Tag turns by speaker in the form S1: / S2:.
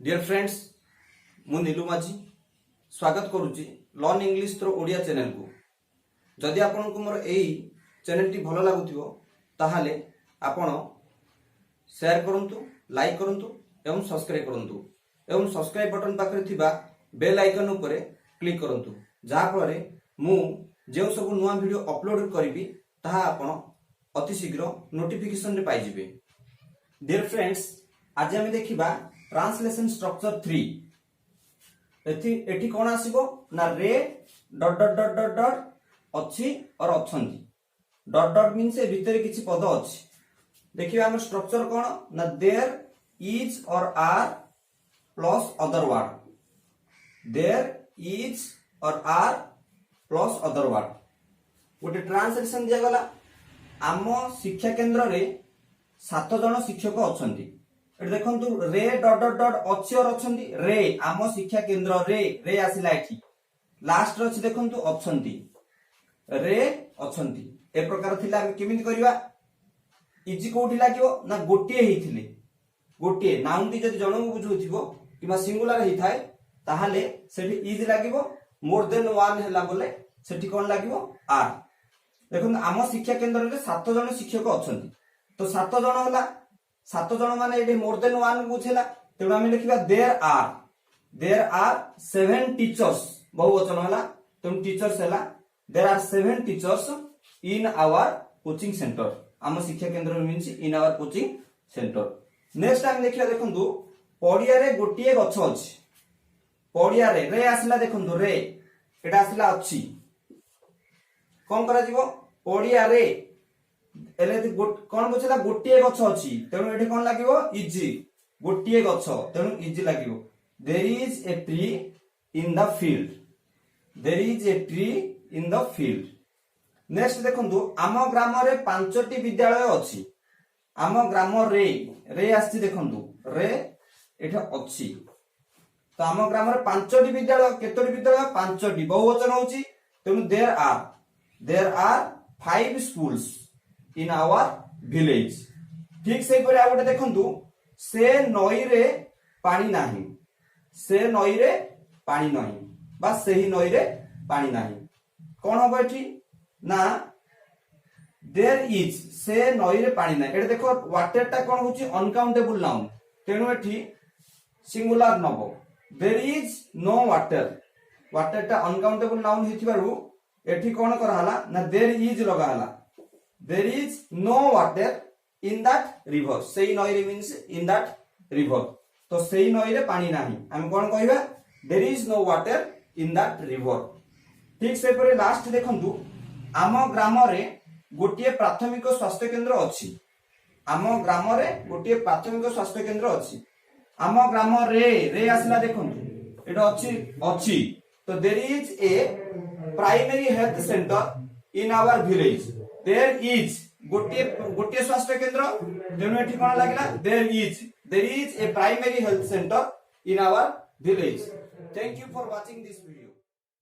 S1: Dear friends मु नीलू माझी स्वागत करुच्ची learn English through Odia channel को। जदि आपण को मोर एई चैनल टी भलो लागुथिबो ताहाले आपण शेयर करंतु, लाइक करंतु एवं सब्सक्राइब करंतु एवं सब्सक्राइब बटन पाखरे थिबा बेल आइकन ऊपर क्लिक करंतु जहा फଳରେ मु जे सब नुआ वीडियो अपलोड करिवि ताहा आपण अति शीघ्र नोटिफिकेशन रे पाइ जिवे। डियर फ्रेंड्स आज हम देखिबा ट्रांसलेशन स्ट्रक्चर 3 एठी कोन आसीबो ना रे dot dot dot dot dot अछि और अछंती डॉट डॉट मींस ए भीतर किछि पद अछि। देखिबा हम स्ट्रक्चर कोन ना there is or are plus other word, there is or are plus other word. गोटे ट्रांसलेशन दिया गला आम शिक्षा केंद्र रे 7 जन शिक्षक अछंती। देखंतु रे डॉट डॉट डॉट अछि और अछंती रे आम शिक्षा केंद्र रे आसिला एठी लास्ट रे अछि देखंतु अछंती रे अछंती ए प्रकार थिला हम केमिति करिवा इजी कोठी लागिवो ना गोटिए हेथिले गोटिए नाउन टी जदि जणो बुझुथिबो किबा सिंगुलर हेथाय ताहाले सेठी इज लागिवो मोर देन वन हैला बोले सेठी कोन लागिवो आर। देखंतु आम शिक्षा केंद्र रे 7 जन शिक्षक अछंती तो 7 जन होला 7 जन माने एठी मोर देन वन बुझेला तेणु आम लिखिबा देयर आर 7 टीचर्स बहुवचन होला तेणु टीचर्स होला there are 7 teachers in our coaching centre आम शिक्षा केंद्र means in our coaching centre. Next time देखिया देखंतु पडिया रे गोटिए गछ अछि पडिया रे आसिला देखंतु रे एटा आसिला अछि कोन करा जीवो पडिया रे एले कोन बुझला गोटिए गछ अछि तेणु एठी कोन लागिवो इजी गोटिए गछ तेणु इजी लागिवो। There is a tree in the field, there is a tree in the field. Next देखंतु आम ग्राम रे 5टी विद्यालय अछि आम ग्राम रे आछि देखंतु रे एठा अछि तो आम ग्राम रे 5टी विद्यालय केतोटी विद्यालय 5टी बहुवचन होछि तेणु there are 5 schools in our village. ठीक से परे आ गोटे देखंतु से नई रे पानी नाही, से नई रे पानी नाही बा सेही नई रे पानी नाही कोन होबो एठी ना देयर इज से नई रे पानी नाही। एटा देखो वाटर टा कोन होची अनकाउंटेबल नाउन तेणु एठी सिंगुलर नबो there is no water, water टा अनकाउंटेबल नाउन हेथिबारु एठी कोन करा हला ना देयर इज लगा हला there is no water in that river सेही नई रे मींस इन दैट रिवर तो सेही नई रे पानी नाही हम कोन कहबा there is no water in that river. ठीक से परे लास्ट देखंतु आम ग्राम रे गोटिए प्राथमिक स्वास्थ्य केंद्र अछि आम ग्राम रे गोटिए प्राथमिक स्वास्थ्य केंद्र अछि आम ग्राम रे आसिला देखंतु एटा अछि तो there is a primary health centre in our village, there is गोटिए स्वास्थ्य केंद्र तेणु एठी कोन लागिला there is a primary health centre in our village. Thank you for watching this video.